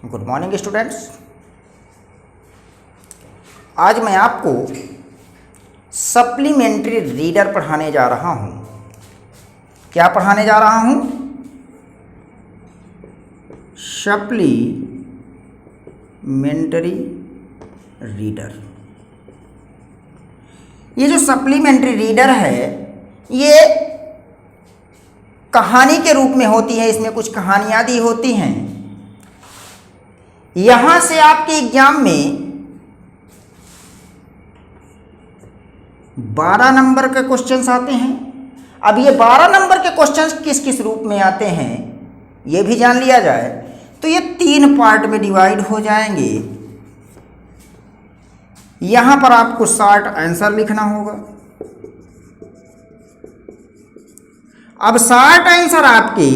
Good morning students. आज मैं आपको सप्लीमेंट्री रीडर पढ़ाने जा रहा हूँ। क्या पढ़ाने जा रहा हूँ? Supplementary reader. ये जो सप्लीमेंट्री रीडर है ये कहानी के रूप में होती है। इसमें कुछ कहानियाँ दी होती हैं। यहाँ से आपके एग्जाम में 12 नंबर के क्वेश्चंस आते हैं। अब ये 12 नंबर के क्वेश्चंस किस किस रूप में आते हैं ये भी जान लिया जाए तो ये 3 पार्ट में डिवाइड हो जाएंगे। यहाँ पर आपको शॉर्ट आंसर लिखना होगा। अब शॉर्ट आंसर आपके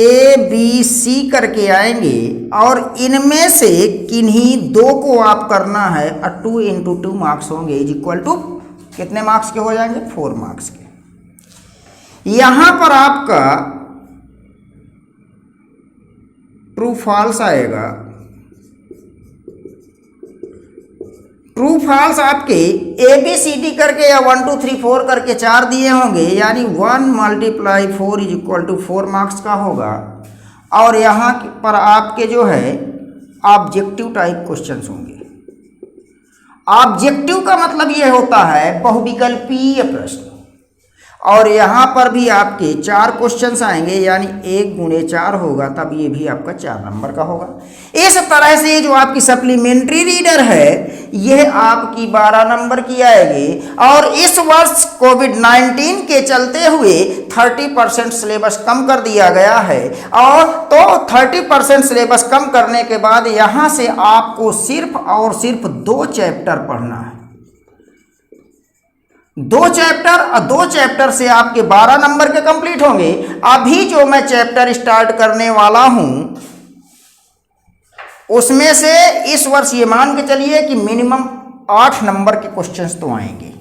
ABC करके आएंगे और इनमें से किन्हीं 2 को आप करना है 2 × 2 मार्क्स होंगे इज इक्वल टू कितने मार्क्स के हो जाएंगे? 4 मार्क्स के। यहां पर आपका ट्रू फॉल्स आएगा। ट्रू फॉल्स आपके ABCD करके या 1 2 3 4 करके 4 दिए होंगे, यानी 1 × 4 इज इक्वल टू 4 मार्क्स का होगा। और यहाँ पर आपके जो है ऑब्जेक्टिव टाइप क्वेश्चंस होंगे। ऑब्जेक्टिव का मतलब ये होता है बहुविकल्पीय प्रश्न। और यहाँ पर भी आपके 4 क्वेश्चंस आएंगे, यानी 1 × 4 होगा, तब ये भी आपका 4 नंबर का होगा। इस तरह से जो आपकी सप्लीमेंट्री रीडर है यह आपकी 12 नंबर की आएगी। और इस वर्ष कोविड-19 के चलते हुए 30% सिलेबस कम कर दिया गया है। और तो 30% सिलेबस कम करने के बाद यहाँ से आपको सिर्फ और सिर्फ 2 चैप्टर पढ़ना है। 2 चैप्टर और 2 चैप्टर से आपके 12 नंबर के कंप्लीट होंगे। अभी जो मैं चैप्टर स्टार्ट करने वाला हूं उसमें से इस वर्ष ये मान के चलिए कि मिनिमम 8 नंबर के क्वेश्चंस तो आएंगे।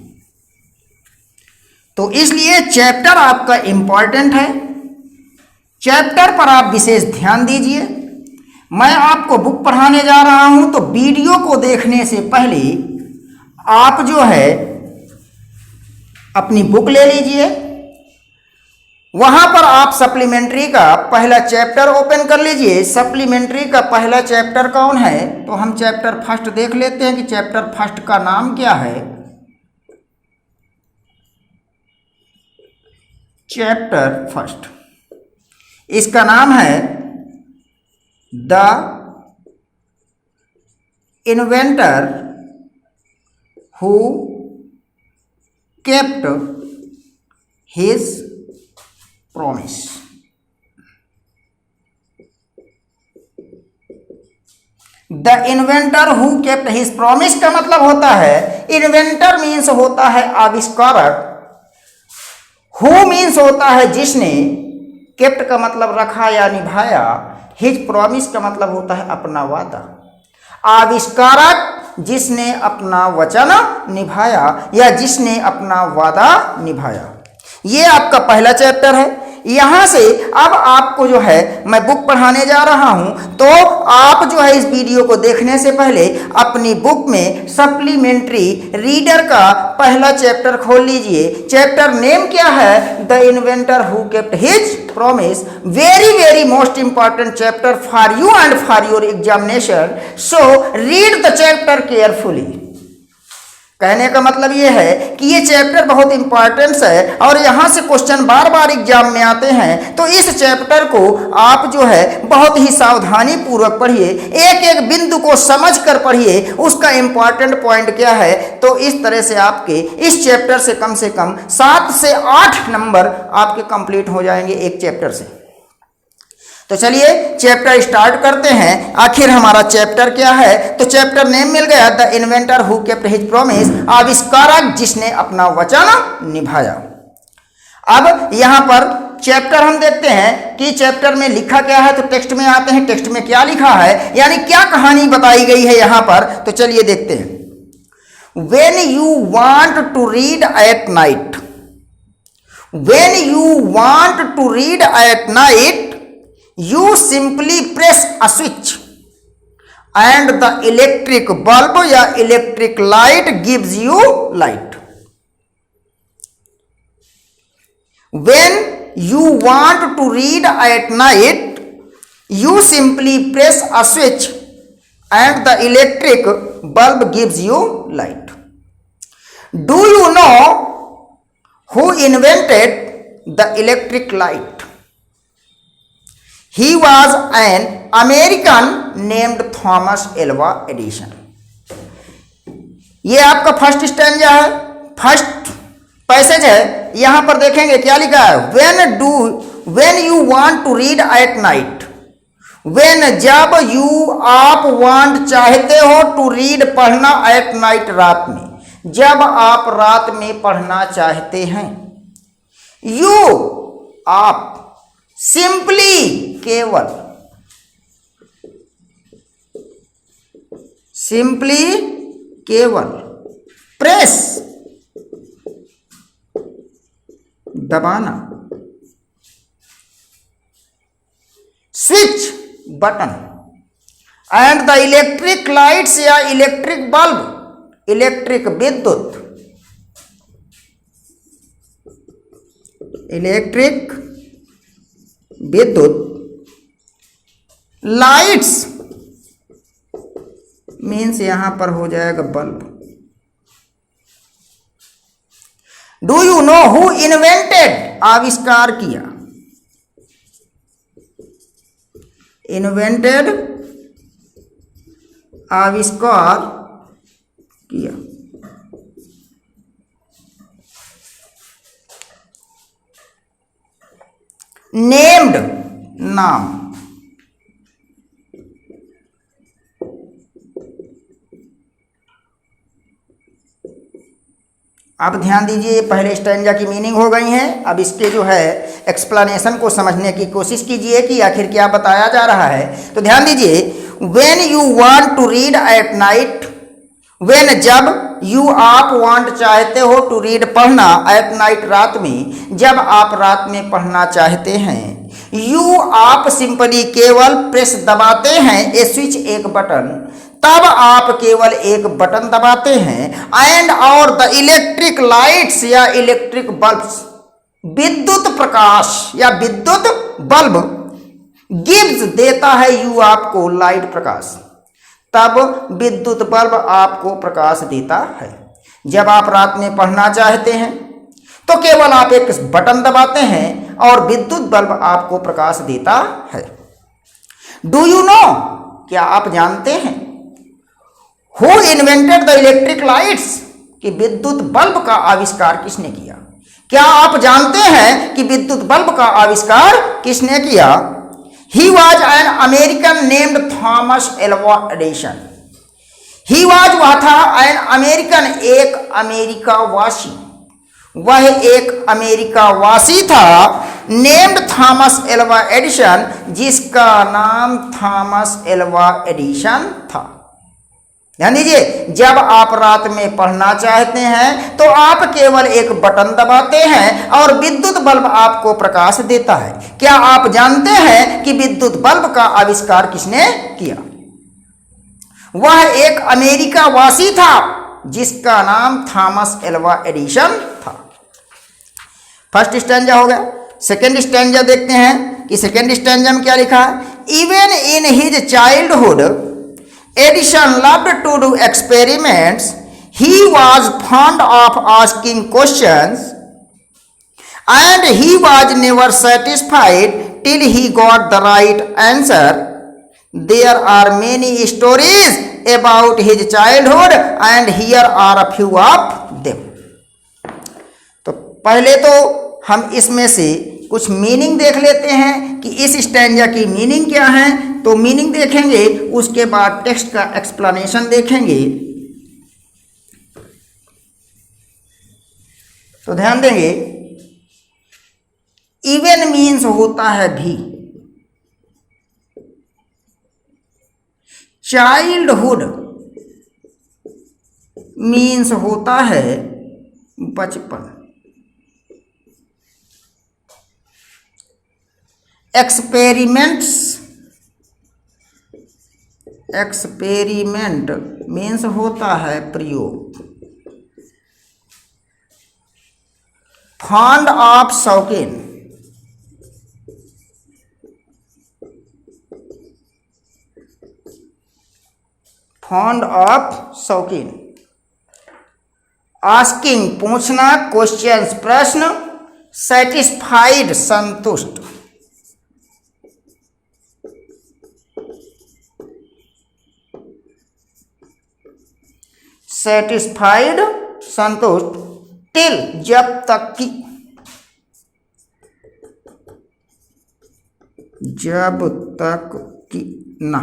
तो इसलिए चैप्टर आपका इंपॉर्टेंट है। चैप्टर पर आप विशेष ध्यान दीजिए। मैं आपको बुक पढ़ाने जा रहा हूं तो वीडियो को देखने से पहले आप जो है अपनी बुक ले लीजिए। वहां पर आप सप्लीमेंट्री का पहला चैप्टर ओपन कर लीजिए। सप्लीमेंट्री का पहला चैप्टर कौन है? तो हम चैप्टर फर्स्ट देख लेते हैं कि चैप्टर फर्स्ट का नाम क्या है। चैप्टर फर्स्ट इसका नाम है the inventor who kept his promise। The inventor who kept his promise का मतलब होता है, इन्वेंटर मीन्स होता है आविष्कारक, हु मीन्स होता है जिसने, केप्ट का मतलब रखा या निभाया, हिज प्रॉमिस का मतलब होता है अपना वादा। आविष्कारक जिसने अपना वचन निभाया या जिसने अपना वादा निभाया। ये आपका पहला चैप्टर है। यहाँ से अब आपको जो है मैं बुक पढ़ाने जा रहा हूँ तो आप जो है इस वीडियो को देखने से पहले अपनी बुक में सप्लीमेंट्री रीडर का पहला चैप्टर खोल लीजिए। चैप्टर नेम क्या है? The inventor who kept his promise. Very most important chapter for you and for your examination. So read the chapter carefully. कहने का मतलब ये है कि ये चैप्टर बहुत इंपॉर्टेंट है और यहाँ से क्वेश्चन बार बार एग्जाम में आते हैं। तो इस चैप्टर को आप जो है बहुत ही सावधानी पूर्वक पढ़िए। एक एक बिंदु को समझ कर पढ़िए, उसका इंपॉर्टेंट पॉइंट क्या है। तो इस तरह से आपके इस चैप्टर से कम 7 से 8 नंबर आपके कंप्लीट हो जाएंगे एक चैप्टर से। तो चलिए चैप्टर स्टार्ट करते हैं। आखिर हमारा चैप्टर क्या है? तो चैप्टर नेम मिल गया the inventor who kept his promise. आविष्कारक जिसने अपना वचन निभाया। अब यहाँ पर चैप्टर हम देखते हैं कि चैप्टर में लिखा क्या है। तो टेक्स्ट में आते हैं, टेक्स्ट में क्या लिखा है, यानी क्या कहानी बताई गई है यहाँ पर। तो चलिए देखते हैं। When you want to read at night, when you want to read at night, you simply press a switch and the electric bulb या electric light gives you light. When you want to read at night you simply press a switch and the electric bulb gives you light. Do you know who invented the electric light? He was an American named Thomas Alva Edison। ये आपका first stanza है, first passage है। यहां पर देखेंगे क्या लिखा है, when you want to read at night, when जब you आप want चाहते हो to read पढ़ना at night रात में, जब आप रात में पढ़ना चाहते हैं। यू आप सिंपली केवल, सिंपली केवल प्रेस दबाना, switch button and the electric lights या इलेक्ट्रिक बल्ब, इलेक्ट्रिक विद्युत, इलेक्ट्रिक विद्युत, लाइट्स मीन्स यहां पर हो जाएगा bulb. Do you know who invented, आविष्कार किया, इन्वेंटेड आविष्कार किया। नेम्ड नाम, अब ध्यान दीजिए पहले स्टैंजा की मीनिंग हो गई है। अब इसके जो है एक्सप्लेनेशन को समझने की कोशिश कीजिए कि आखिर क्या बताया जा रहा है। तो ध्यान दीजिए, when you want to read at night, when जब यू आप वांट चाहते हो टू रीड पढ़ना एट नाइट रात में, जब आप रात में पढ़ना चाहते हैं। यू आप सिंपली केवल प्रेस दबाते हैं, ए स्विच एक बटन, तब आप केवल एक बटन दबाते हैं। एंड और द इलेक्ट्रिक लाइट्स या इलेक्ट्रिक बल्ब्स, विद्युत प्रकाश या विद्युत बल्ब, गिव्स देता है यू आपको लाइट प्रकाश, तब विद्युत बल्ब आपको प्रकाश देता है। जब आप रात में पढ़ना चाहते हैं तो केवल आप एक बटन दबाते हैं और विद्युत बल्ब आपको प्रकाश देता है। डू यू नो, क्या आप जानते हैं, who invented the electric lights, कि विद्युत बल्ब का आविष्कार किसने किया। क्या आप जानते हैं कि विद्युत बल्ब का आविष्कार किसने किया। He was an American named Thomas Alva Edison। He was वह था an American, एक अमेरिकावासी, वह एक अमेरिकावासी था, named Thomas Alva Edison, जिसका नाम थॉमस एल्वा एडिसन था। ध्यान दीजिए, जब आप रात में पढ़ना चाहते हैं तो आप केवल एक बटन दबाते हैं और विद्युत बल्ब आपको प्रकाश देता है। क्या आप जानते हैं कि विद्युत बल्ब का आविष्कार किसने किया। वह एक अमेरिकावासी था जिसका नाम थॉमस एल्वा एडिसन था। फर्स्ट स्टैंजा हो गया। सेकेंड स्टैंजा देखते हैं कि सेकेंड स्टैंजा में क्या लिखा है। Even in his childhood Edison loved to do experiments. He was fond of asking questions and he was never satisfied till he got the right answer. There are many stories about his childhood and here are a few of them. तो पहले तो हम इसमें से कुछ meaning देख लेते हैं कि इस स्टैंजा की मीनिंग क्या है। तो मीनिंग देखेंगे, उसके बाद टेक्स्ट का एक्सप्लेनेशन देखेंगे। तो ध्यान देंगे, इवन मीन्स होता है भी, चाइल्डहुड मीन्स होता है बचपन, एक्सपेरिमेंट्स एक्सपेरिमेंट मीन्स होता है प्रयोग। फॉन्ड ऑफ शौकीन, फॉन्ड ऑफ शौकीन। आस्किंग पूछना, क्वेश्चंस प्रश्न, सेटिस्फाइड संतुष्ट। सेटिस्फाइड संतुष्ट, टिल जब तक कि, जब तक कि ना।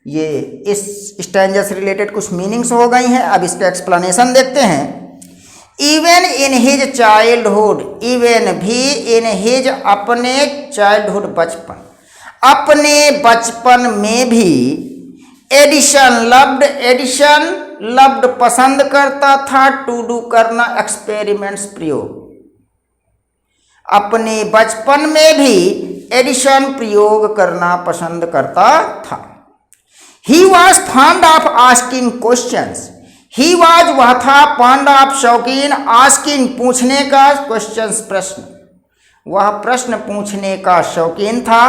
ये इस स्टैंजा से रिलेटेड कुछ मीनिंग्स हो गई हैं। अब इसका एक्सप्लेनेशन देखते हैं। Even in his childhood, even भी इन हिज अपने चाइल्डहुड बचपन, अपने बचपन में भी एडिशन लव्ड, एडिशन लव्ड पसंद करता था, टू डू करना, एक्सपेरिमेंट्स प्रयोग। अपने बचपन में भी एडिशन प्रयोग करना पसंद करता था। He was fond of asking questions, he was वह था, फॉन्ड ऑफ शौकीन, आस्किंग पूछने का, क्वेश्चंस प्रश्न, वह प्रश्न पूछने का शौकीन था।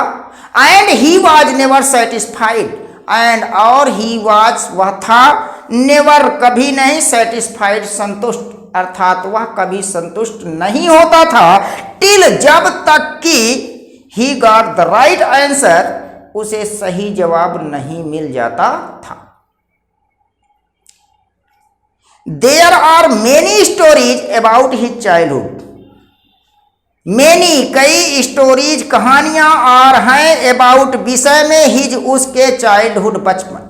And he was never satisfied, and और ही वॉज वह था, नेवर कभी नहीं, सेटिस्फाइड संतुष्ट, अर्थात वह कभी संतुष्ट नहीं होता था, टिल जब तक कि he got the right answer, उसे सही जवाब नहीं मिल जाता था। There are many stories about his childhood, many कई स्टोरीज कहानियां और हैं, अबाउट विषय में, हिज उसके, चाइल्डहुड बचपन,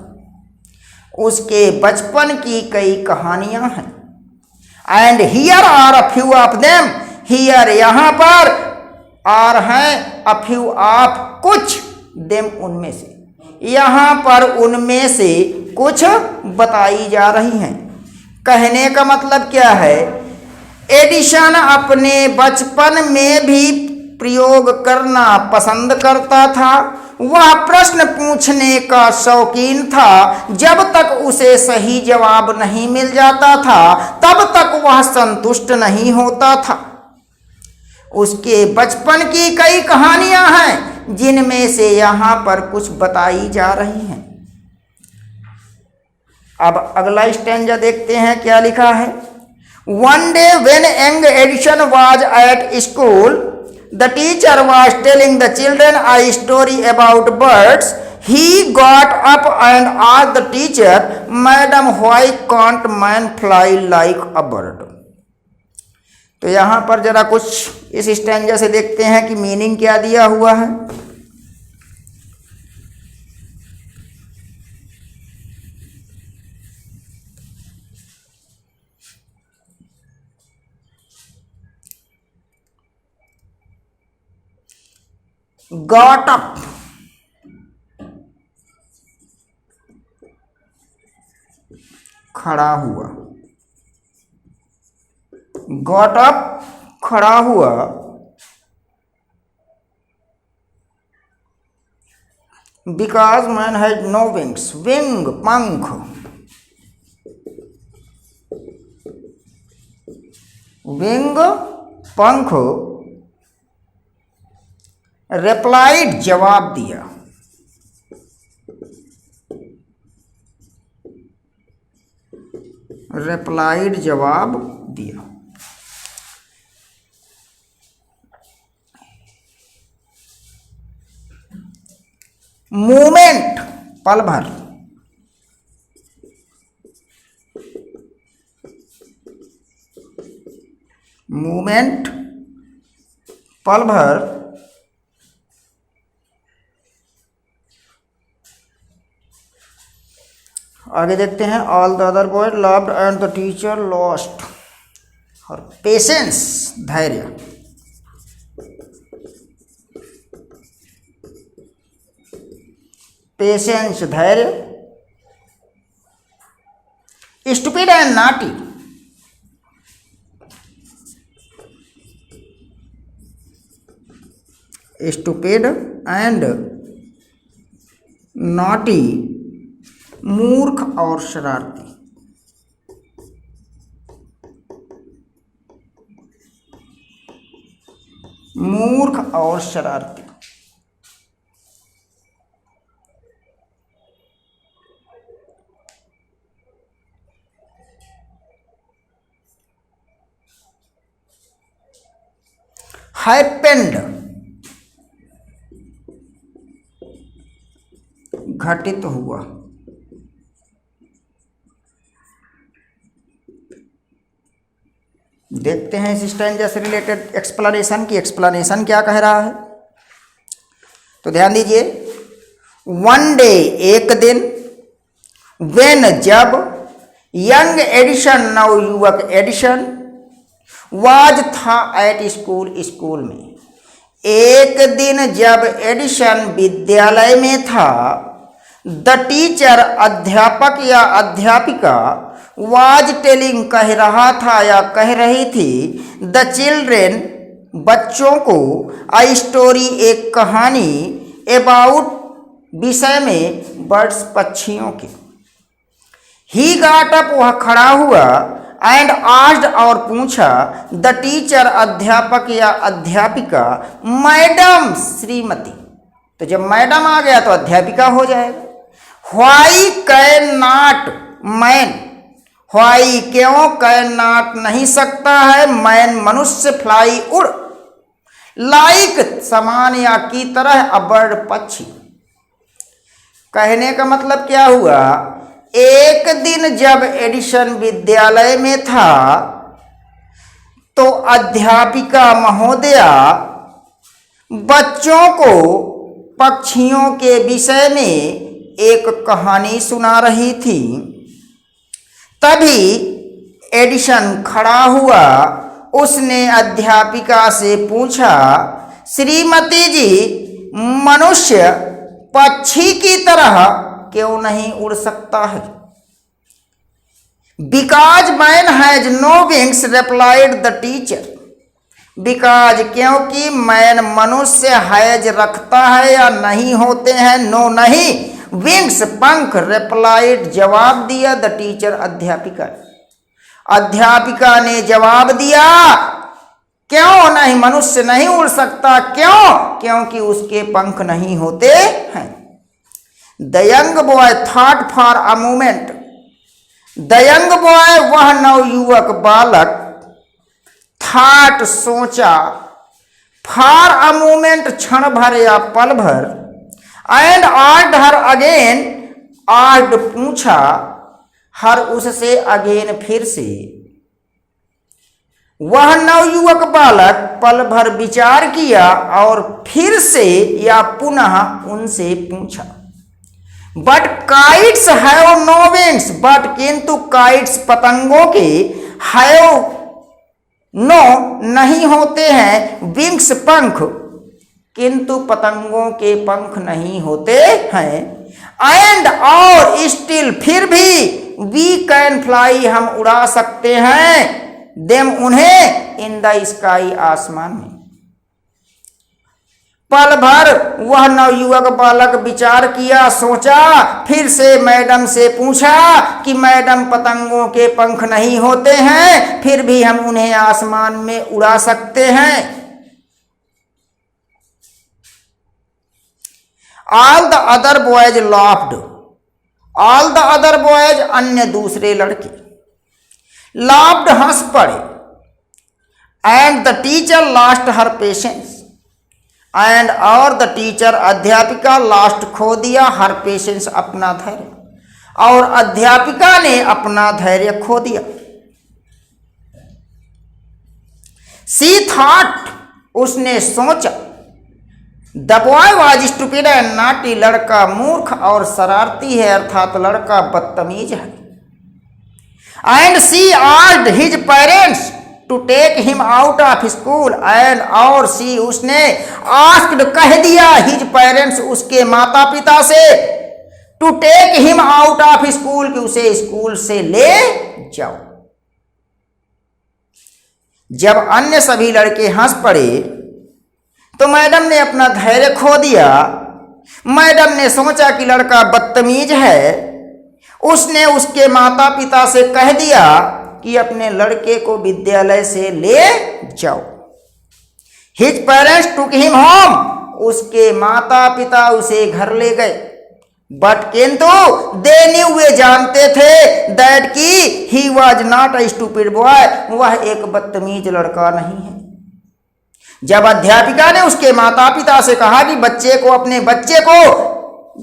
उसके बचपन की कई कहानियां हैं। And here are a few of them, here यहाँ पर, और हैं अ फ्यू ऑफ कुछ, देम उनमें से, यहाँ पर उनमें से कुछ बताई जा रही हैं। कहने का मतलब क्या है, एडिशन अपने बचपन में भी प्रयोग करना पसंद करता था, वह प्रश्न पूछने का शौकीन था, जब तक उसे सही जवाब नहीं मिल जाता था तब तक वह संतुष्ट नहीं होता था। उसके बचपन की कई कहानियां हैं जिनमें से यहाँ पर कुछ बताई जा रही हैं। अब अगला स्टैंजा देखते हैं क्या लिखा है। One day when young Edison was at school, the teacher was telling the children a story about birds, he got up and asked the teacher, madam why can't man fly like a bird. तो यहाँ पर जरा कुछ इस stanza से देखते हैं कि मीनिंग क्या दिया हुआ है। गॉट अप, खड़ा हुआ, गॉट अप खड़ा हुआ, because man has no wings, wing पंख, विंग पंख, रिप्लाइड जवाब दिया, रिप्लाइड जवाब दिया। मूवमेंट पल भर, मूवमेंट पल भर, आगे देखते हैं। All the other boy loved and the teacher lost, और पेशेंस धैर्य, पेशेंस धैर्य, stupid and naughty, stupid and naughty, मूर्ख और शरारती। मूर्ख और शरारती। हैपेंड, घटित हुआ। देखते हैं इस स्टैंजा से रिलेटेड एक्सप्लेनेशन की एक्सप्लेनेशन क्या कह रहा है। तो ध्यान दीजिए, वन डे, एक दिन, वेन, जब, यंग एडिशन, नव युवक एडिशन, वाज, था, एट स्कूल, स्कूल में। एक दिन जब एडिशन विद्यालय में था, द टीचर, अध्यापक या अध्यापिका, वाज टेलिंग, कह रहा था या कह रही थी, द चिल्ड्रेन, बच्चों को, अ स्टोरी, एक कहानी, अबाउट, विषय में, बर्ड्स, पक्षियों के। ही गॉट अप, वह खड़ा हुआ, एंड आस्क्ड, और पूछा, द टीचर, अध्यापक या अध्यापिका, मैडम, श्रीमती। तो जब मैडम आ गया तो अध्यापिका हो जाएगा। Why can not man, why क्यों, कैन नॉट नहीं सकता है, मैन मनुष्य, फ्लाई उड़, लाइक समान या की तरह, अ बर्ड पक्षी। कहने का मतलब क्या हुआ, एक दिन जब एडिशन विद्यालय में था तो अध्यापिका महोदया बच्चों को पक्षियों के विषय में एक कहानी सुना रही थी। तभी एडिशन खड़ा हुआ, उसने अध्यापिका से पूछा, श्रीमती जी, मनुष्य पक्षी की तरह क्यों नहीं उड़ सकता है? Because man has no wings, replied the teacher. Because क्योंकि, मैन मनुष्य, हैज रखता है या नहीं होते हैं, नो नहीं, विंग्स पंख, रिप्लाइड जवाब दिया, द टीचर, अध्यापिका। अध्यापिका ने जवाब दिया, क्यों नहीं, मनुष्य नहीं उड़ सकता, क्यों, क्योंकि उसके पंख नहीं होते हैं। The young boy thought for a moment, the young boy, वह नवयुवक बालक, थॉट, सोचा, फॉर अ मोमेंट, क्षण भर या पल भर, and asked her again, asked पूछा, हर उससे, अगेन फिर से। वह नवयुवक बालक पल भर विचार किया और फिर से या पुनः उनसे पूछा। But kites have no wings, but किंतु काइट्स, पतंगों के, हैव नो नहीं होते हैं, विंग्स पंख, किंतु पतंगों के पंख नहीं होते हैं, एंड और, स्टिल फिर भी, वी कैन फ्लाई, हम उड़ा सकते हैं, देम उन्हें, इन द स्काई, आसमान में। पल भर वह नवयुवक बालक विचार किया, सोचा, फिर से मैडम से पूछा कि मैडम, पतंगों के पंख नहीं होते हैं, फिर भी हम उन्हें आसमान में उड़ा सकते हैं। All the other boys laughed, all the other boys, अन्य दूसरे लड़के, लाफ्ड, हंस पड़े, and the teacher lost her patience, and और द टीचर, अध्यापिका, लास्ट, खो दिया, हर पेशेंस, अपना धैर्य, और अध्यापिका ने अपना धैर्य खो दिया। सी थॉट, उसने सोचा, the boy was stupid and naughty, लड़का मूर्ख और शरारती है, अर्थात लड़का बदतमीज है। And she asked his parents to take him out of school, and और सी, उसने, आस्क्ड, कह दिया, हिज पेरेंट्स, उसके माता पिता से, to take him out of school, कि उसे स्कूल से ले जाओ। जब अन्य सभी लड़के हंस पड़े तो मैडम ने अपना धैर्य खो दिया। मैडम ने सोचा कि लड़का बदतमीज है। उसने उसके माता पिता से कह दिया कि अपने लड़के को विद्यालय से ले जाओ। His parents took him home. उसके माता पिता उसे घर ले गए। बट किंतु दे न्यू, वे जानते थे दैट की he was not a stupid boy, वह एक बदतमीज लड़का नहीं है। जब अध्यापिका ने उसके माता पिता से कहा कि अपने बच्चे को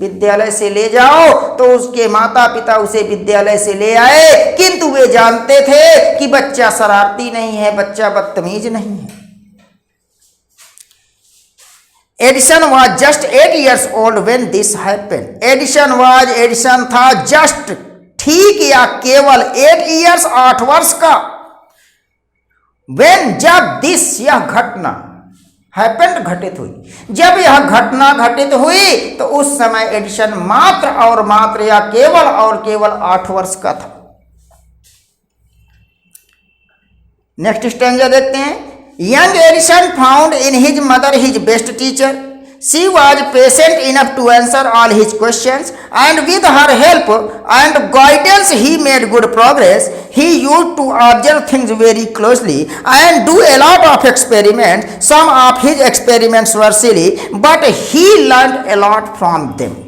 विद्यालय से ले जाओ, तो उसके माता पिता उसे विद्यालय से ले आए, किंतु वे जानते थे कि बच्चा शरारती नहीं है, बच्चा बदतमीज नहीं है। Edison was just 8 years old when this happened. Edison था जस्ट, ठीक या केवल 8 years, 8 वर्ष का। when, जब दिस, यह घटना, happened, घटित हुई, जब यह घटना घटित हुई तो उस समय एडिसन मात्र और मात्र या केवल और केवल 8 वर्ष का था। नेक्स्ट स्टैंजा देखते हैं। Young Edison found in his mother his best teacher. She was patient enough to answer all his questions, and with her help and guidance he made good progress. He used to observe things very closely and do a lot of experiments. Some of his experiments were silly, but he learned a lot from them.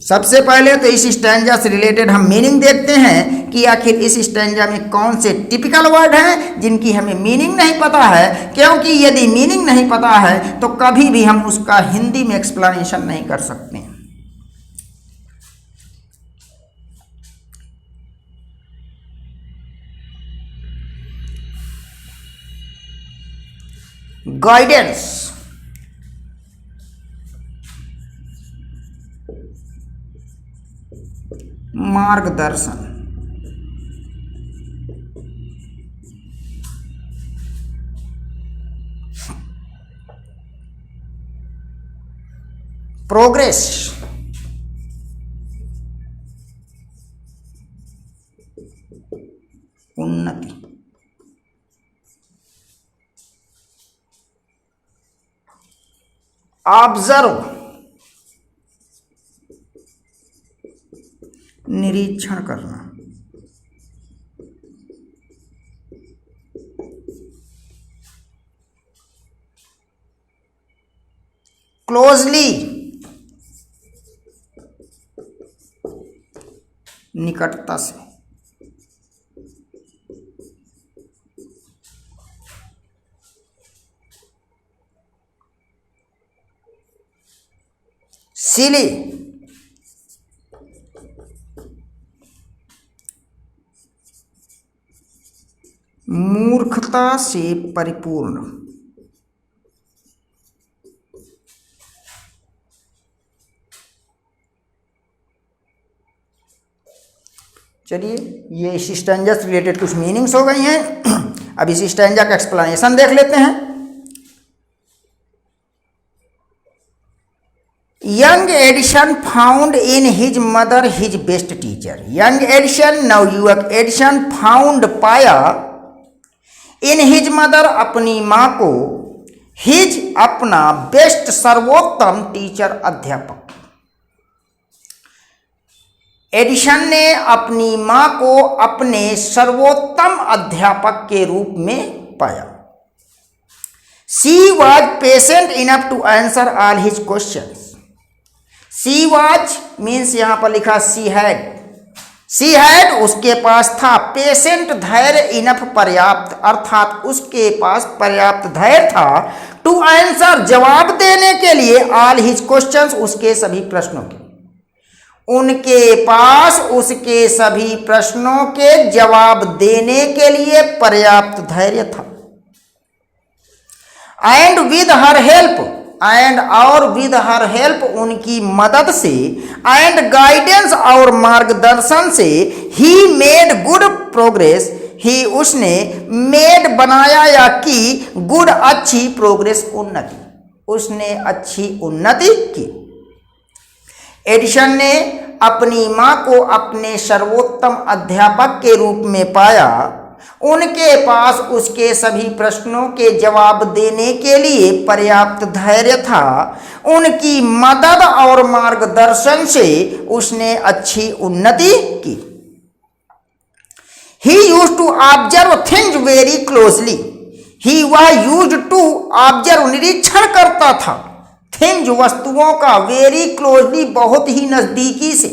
सबसे पहले तो इस stanza से related हम meaning देखते हैं कि आखिर इस स्टैंजा में कौन से टिपिकल वर्ड हैं जिनकी हमें मीनिंग नहीं पता है, क्योंकि यदि मीनिंग नहीं पता है तो कभी भी हम उसका हिंदी में एक्सप्लेनेशन नहीं कर सकते। गाइडेंस, मार्गदर्शन, प्रोग्रेस, उन्नति, ऑब्जर्व, निरीक्षण करना, क्लोजली, निकटता से, सिली, मूर्खता से परिपूर्ण, चलिए ये इस स्टैंजा से रिलेटेड कुछ मीनिंग्स हो गई हैं। अब इस स्टैंजा का एक्सप्लेनेशन देख लेते हैं। Young Edison found in his mother his best teacher. Young Edison, नवयुवक एडिसन, फाउंड, पाया, इन हिज मदर, अपनी माँ को, हिज, अपना, बेस्ट, सर्वोत्तम, टीचर, अध्यापक। एडिसन ने अपनी माँ को अपने सर्वोत्तम अध्यापक के रूप में पाया। She was patient enough to answer all his questions. She was means यहां पर लिखा शी हैड, उसके पास था, पेशेंट, धैर्य, इनफ, पर्याप्त, अर्थात उसके पास पर्याप्त धैर्य था, टू आंसर, जवाब देने के लिए, ऑल हिज क्वेश्चंस, उसके सभी प्रश्नों के, उनके पास उसके सभी प्रश्नों के जवाब देने के लिए पर्याप्त धैर्य था। And with her help, and और विद हर हेल्प, उनकी मदद से, एंड गाइडेंस और मार्गदर्शन से, ही मेड गुड प्रोग्रेस, ही उसने, मेड बनाया या की, गुड अच्छी, प्रोग्रेस उन्नति, उसने अच्छी उन्नति की। एडिसन ने अपनी माँ को अपने सर्वोत्तम अध्यापक के रूप में पाया, उनके पास उसके सभी प्रश्नों के जवाब देने के लिए पर्याप्त धैर्य था। उनकी मदद और मार्गदर्शन से उसने अच्छी उन्नति की। He used to observe things very closely. वह used to observe निरीक्षण करता था। थिंग्स वस्तुओं का, वेरी क्लोजली बहुत ही नजदीकी से।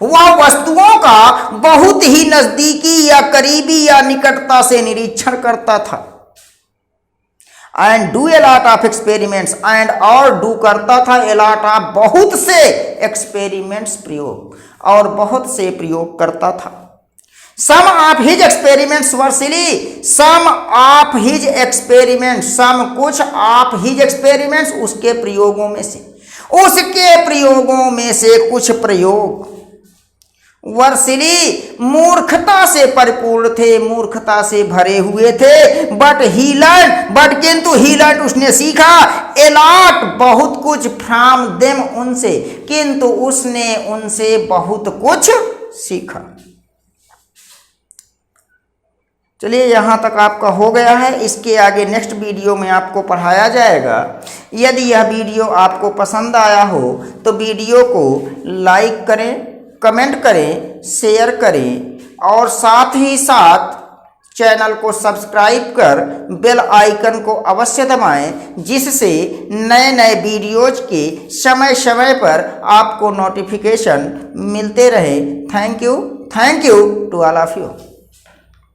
वह वस्तुओं का बहुत ही नजदीकी या करीबी या निकटता से निरीक्षण करता था। And do a lot of experiments, and और डू करता था ए लॉट ऑफ बहुत से एक्सपेरिमेंट्स प्रयोग, और बहुत से प्रयोग करता था। Some of his experiments were silly, some of his experiments, some कुछ ऑफ हिज एक्सपेरिमेंट्स उसके प्रयोगों में से, उसके प्रयोगों में से कुछ प्रयोग वर्सिली मूर्खता से परिपूर्ण थे, मूर्खता से भरे हुए थे। बट ही लर्न, बट किंतु ही लर्न उसने सीखा, ए लॉट बहुत कुछ, फ्रॉम देम उनसे, किंतु उसने उनसे बहुत कुछ सीखा। चलिए यहाँ तक आपका हो गया है। इसके आगे नेक्स्ट वीडियो में आपको पढ़ाया जाएगा। यदि यह वीडियो आपको पसंद आया हो तो वीडियो को लाइक करें, कमेंट करें, शेयर करें, और साथ ही साथ चैनल को सब्सक्राइब कर बेल आइकन को अवश्य दबाएं, जिससे नए नए वीडियोज के समय समय पर आपको नोटिफिकेशन मिलते रहे। Thank you to all of you.